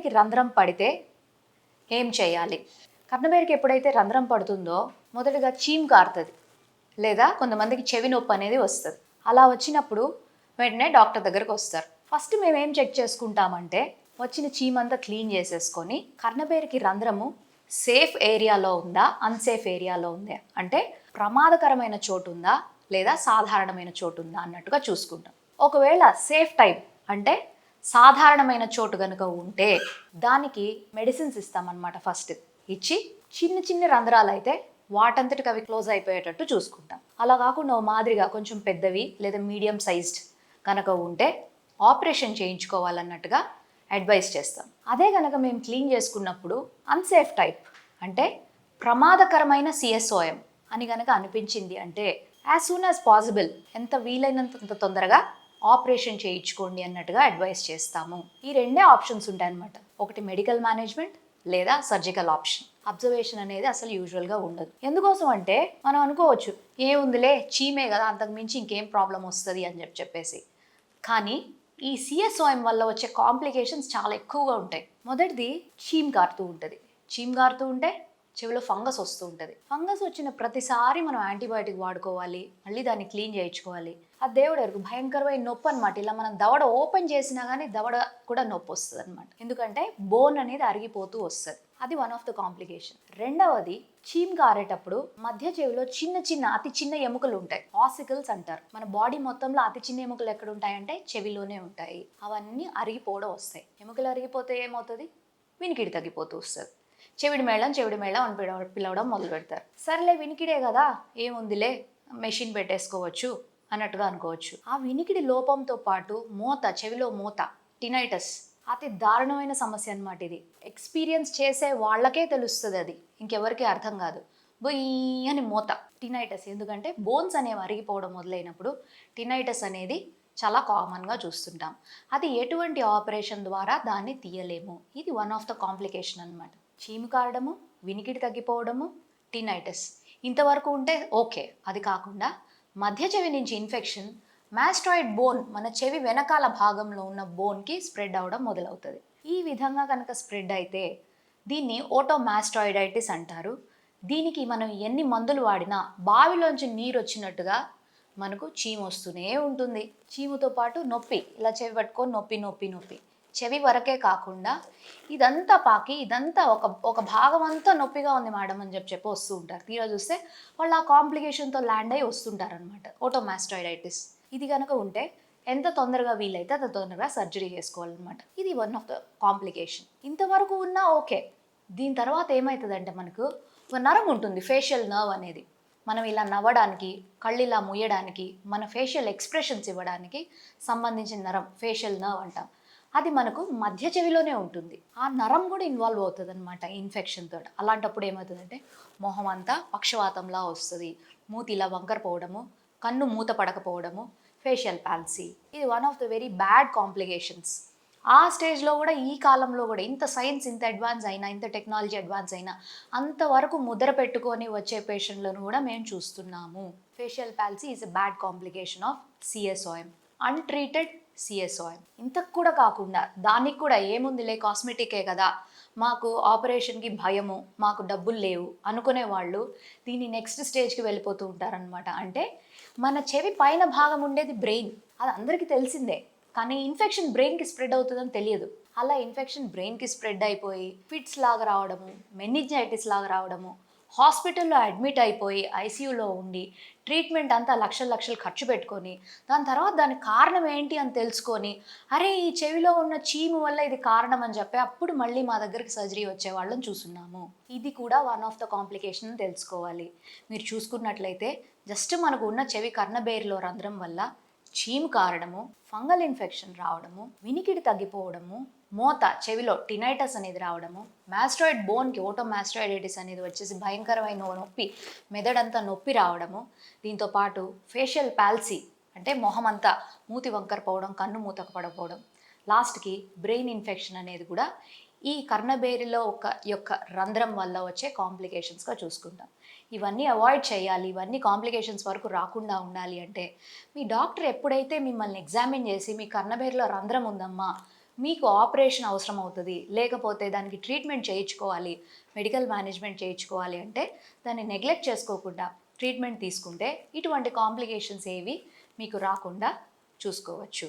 కర్ణబేరికి రంధ్రం పడితే ఏం చేయాలి? కర్ణబేరికి ఎప్పుడైతే రంధ్రం పడుతుందో మొదటగా చీమ్ కారుతుంది, లేదా కొంతమందికి చెవి నొప్పి అనేది వస్తుంది. అలా వచ్చినప్పుడు వెంటనే డాక్టర్ దగ్గరకు వస్తారు. ఫస్ట్ మేము ఏం చెక్ చేసుకుంటామంటే వచ్చిన చీమ్ అంతా క్లీన్ చేసేసుకొని కర్ణబేరికి రంధ్రము సేఫ్ ఏరియాలో ఉందా, అన్సేఫ్ ఏరియాలో ఉందా, అంటే ప్రమాదకరమైన చోటు ఉందా లేదా సాధారణమైన చోటు ఉందా అన్నట్టుగా చూసుకుంటాం. ఒకవేళ సేఫ్ టైప్ అంటే సాధారణమైన చోటు కనుక ఉంటే దానికి మెడిసిన్స్ ఇస్తామన్నమాట. ఫస్ట్ ఇచ్చి చిన్న చిన్న రంధ్రాలు అయితే వాటంతటికి అవి క్లోజ్ అయిపోయేటట్టు చూసుకుంటాం. అలా కాకుండా ఓ మాదిరిగా కొంచెం పెద్దవి లేదా మీడియం సైజ్డ్ కనుక ఉంటే ఆపరేషన్ చేయించుకోవాలన్నట్టుగా అడ్వైస్ చేస్తాం. అదే కనుక మేము క్లీన్ చేసుకున్నప్పుడు అన్సేఫ్ టైప్ అంటే ప్రమాదకరమైన సిఎస్ఓఎం అని కనుక అనిపించింది అంటే యాజ్ సూన్ యాజ్ పాసిబుల్, ఎంత వీలైనంత తొందరగా ఆపరేషన్ చేయించుకోండి అన్నట్టుగా అడ్వైస్ చేస్తాము. ఈ రెండే ఆప్షన్స్ ఉంటాయన్నమాట. ఒకటి మెడికల్ మేనేజ్మెంట్ లేదా సర్జికల్ ఆప్షన్. అబ్జర్వేషన్ అనేది అసలు యూజువల్గా ఉండదు. ఎందుకోసం అంటే మనం అనుకోవచ్చు ఏముందిలే చీమే కదా, అంతకు మించి ఇంకేం ప్రాబ్లం వస్తుంది అని చెప్పేసి. కానీ ఈ సిఎస్ఓఎం వల్ల వచ్చే కాంప్లికేషన్స్ చాలా ఎక్కువగా ఉంటాయి. మొదటిది చీమ్ కారుతూ ఉంటుంది. చీమ్ కారుతూ ఉంటే చెవిలో ఫంగస్ వస్తూ ఉంటుంది. ఫంగస్ వచ్చిన ప్రతిసారి మనం యాంటీబయాటిక్ వాడుకోవాలి, మళ్ళీ దాన్ని క్లీన్ చేయించుకోవాలి. ఆ దేవుడు ఎరుగు భయంకరమైన నొప్పి అనమాట. ఇలా మనం దవడ ఓపెన్ చేసినా కానీ దవడ కూడా నొప్పి వస్తుంది అనమాట. ఎందుకంటే బోన్ అనేది అరిగిపోతూ వస్తుంది. అది వన్ ఆఫ్ ద కాంప్లికేషన్. రెండవది చీమ్ కారేటప్పుడు మధ్య చెవిలో చిన్న చిన్న అతి చిన్న ఎముకలు ఉంటాయి, ఆసికల్స్ అంటారు. మన బాడీ మొత్తంలో అతి చిన్న ఎముకలు ఎక్కడ ఉంటాయంటే చెవిలోనే ఉంటాయి. అవన్నీ అరిగిపోవడం వస్తాయి. ఎముకలు అరిగిపోతే ఏమవుతుంది? వినికిడి తగ్గిపోతూ వస్తుంది. చెవిడి మేళం అని పిలవడం మొదలు పెడతారు. సర్లే వినికిడే కదా, ఏముందిలే మెషిన్ పెట్టేసుకోవచ్చు అన్నట్టుగా అనుకోవచ్చు. ఆ వినికిడి లోపంతో పాటు మోత, చెవిలో మోత, టినైటస్ అతి దారుణమైన సమస్య అన్నమాట. ఇది ఎక్స్పీరియన్స్ చేసే వాళ్ళకే తెలుస్తుంది, అది ఇంకెవరికి అర్థం కాదు. బొయ్యి అని మోత, టినైటస్. ఎందుకంటే బోన్స్ అనేవి అరిగిపోవడం మొదలైనప్పుడు టినైటస్ అనేది చాలా కామన్గా చూస్తుంటాం. అది ఎటువంటి ఆపరేషన్ ద్వారా దాన్ని తీయలేము. ఇది వన్ ఆఫ్ ద కాంప్లికేషన్ అన్నమాట. చీము కారడము, వినికిడి తగ్గిపోవడము, టినైటస్ ఇంతవరకు ఉంటే ఓకే. అది కాకుండా మధ్య చెవి నుంచి ఇన్ఫెక్షన్ మాస్టాయిడ్ బోన్, మన చెవి వెనకాల భాగంలో ఉన్న బోన్కి స్ప్రెడ్ అవ్వడం మొదలవుతుంది. ఈ విధంగా కనుక స్ప్రెడ్ అయితే దీన్ని ఓటోమాస్టాయిడైటిస్ అంటారు. దీనికి మనం ఎన్ని మందులు వాడినా బావిలోంచి నీరు వచ్చినట్టుగా మనకు చీము వస్తూనే ఉంటుంది. చీముతో పాటు నొప్పి, ఇలా చెవి పట్టుకొని నొప్పి నొప్పి నొప్పి, చెవి వరకే కాకుండా ఇదంతా పాకి ఇదంతా ఒక భాగం అంతా నొప్పిగా ఉంది మేడం అని చెప్పి వస్తూ ఉంటారు. తీరా చూస్తే వాళ్ళు ఆ కాంప్లికేషన్తో ల్యాండ్ అయ్యి వస్తుంటారు అనమాట. ఓటోమాస్టాయిడైటిస్ ఇది కనుక ఉంటే ఎంత తొందరగా వీలైతే అంత తొందరగా సర్జరీ చేసుకోవాలన్నమాట. ఇది వన్ ఆఫ్ ద కాంప్లికేషన్. ఇంతవరకు ఉన్నా ఓకే. దీని తర్వాత ఏమవుతుందంటే మనకు ఒక నరం ఉంటుంది, ఫేషియల్ నర్వ్ అనేది. మనం ఇలా నవ్వడానికి, కళ్ళు ఇలా ముయ్యడానికి, మన ఫేషియల్ ఎక్స్ప్రెషన్స్ ఇవ్వడానికి సంబంధించిన నరం ఫేషియల్ నర్వ్ అంటాం. అది మనకు మధ్య చెవిలోనే ఉంటుంది. ఆ నరం కూడా ఇన్వాల్వ్ అవుతుంది అనమాట ఇన్ఫెక్షన్ తోటి. అలాంటప్పుడు ఏమవుతుందంటే మొహం అంతా పక్షవాతంలా వస్తుంది, మూతి ఇలా వంకర పోవడము, కన్ను మూత పడకపోవడము, ఫేషియల్ పాల్సీ. ఇది one of the very bad complications. ఆ స్టేజ్లో కూడా, ఈ కాలంలో కూడా ఇంత సైన్స్ ఇంత అడ్వాన్స్ అయినా, ఇంత టెక్నాలజీ అడ్వాన్స్ అయినా అంతవరకు ముద్ర పెట్టుకొని వచ్చే పేషెంట్లను కూడా మేము చూస్తున్నాము. Facial palsy is a bad complication of CSOM, untreated CSOM. ఇంతకు కూడా కాకుండా దానికి కూడా ఏముందిలే కాస్మెటికే కదా, మాకు ఆపరేషన్కి భయము, మాకు డబ్బులు లేవు అనుకునే వాళ్ళు దీన్ని నెక్స్ట్ స్టేజ్కి వెళ్ళిపోతూ ఉంటారనమాట. అంటే మన చెవి పైన భాగం ఉండేది బ్రెయిన్, అది అందరికీ తెలిసిందే. కానీ ఇన్ఫెక్షన్ బ్రెయిన్కి స్ప్రెడ్ అవుతుందని తెలియదు. అలా ఇన్ఫెక్షన్ బ్రెయిన్కి స్ప్రెడ్ అయిపోయి ఫిట్స్ లాగా రావడము, మెనింజైటిస్ లాగా రావడము, హాస్పిటల్లో అడ్మిట్ అయిపోయి ఐసీయూలో ఉండి ట్రీట్మెంట్ అంతా లక్షలు ఖర్చు పెట్టుకొని దాని తర్వాత దానికి కారణం ఏంటి అని తెలుసుకొని, అరే ఈ చెవిలో ఉన్న చీము వల్ల ఇది కారణం అని చెప్పి అప్పుడు మళ్ళీ మా దగ్గరికి సర్జరీ వచ్చే వాళ్ళని చూస్తున్నాము. ఇది కూడా వన్ ఆఫ్ ద కాంప్లికేషన్ అని తెలుసుకోవాలి. మీరు చూసుకున్నట్లయితే జస్ట్ మనకు ఉన్న చెవి కర్ణబేరిలో రంధ్రం వల్ల చీము కారడము, ఫంగల్ ఇన్ఫెక్షన్ రావడము, వినికిడి తగ్గిపోవడము, మోత, చెవిలో టినైటస్ అనేది రావడము, మాస్టాయిడ్ బోన్కి ఓటోమాస్టాయిడైటిస్ అనేది వచ్చేసి భయంకరమైన నొప్పి, మెదడంతా నొప్పి రావడము, దీంతో పాటు ఫేషియల్ పాల్సీ అంటే మొహం అంతా మూతి వంకర పోవడం, కన్ను మూతకు పడకపోవడం, లాస్ట్కి బ్రెయిన్ ఇన్ఫెక్షన్ అనేది కూడా ఈ కర్ణబేరిలో యొక్క రంధ్రం వల్ల వచ్చే కాంప్లికేషన్స్గా చూసుకుంటాం. ఇవన్నీ అవాయిడ్ చేయాలి. ఇవన్నీ కాంప్లికేషన్స్ వరకు రాకుండా ఉండాలి అంటే మీ డాక్టర్ ఎప్పుడైతే మిమ్మల్ని ఎగ్జామిన్ చేసి మీ కర్ణబేరిలో రంధ్రం ఉందమ్మా, మీకు ఆపరేషన్ అవసరం అవుతుంది, లేకపోతే దానికి ట్రీట్మెంట్ చేయించుకోవాలి, మెడికల్ మేనేజ్మెంట్ చేయించుకోవాలి అంటే దాన్ని నెగ్లెక్ట్ చేసుకోకుండా ట్రీట్మెంట్ తీసుకుంటే ఇటువంటి కాంప్లికేషన్స్ ఏవి మీకు రాకుండా చూసుకోవచ్చు.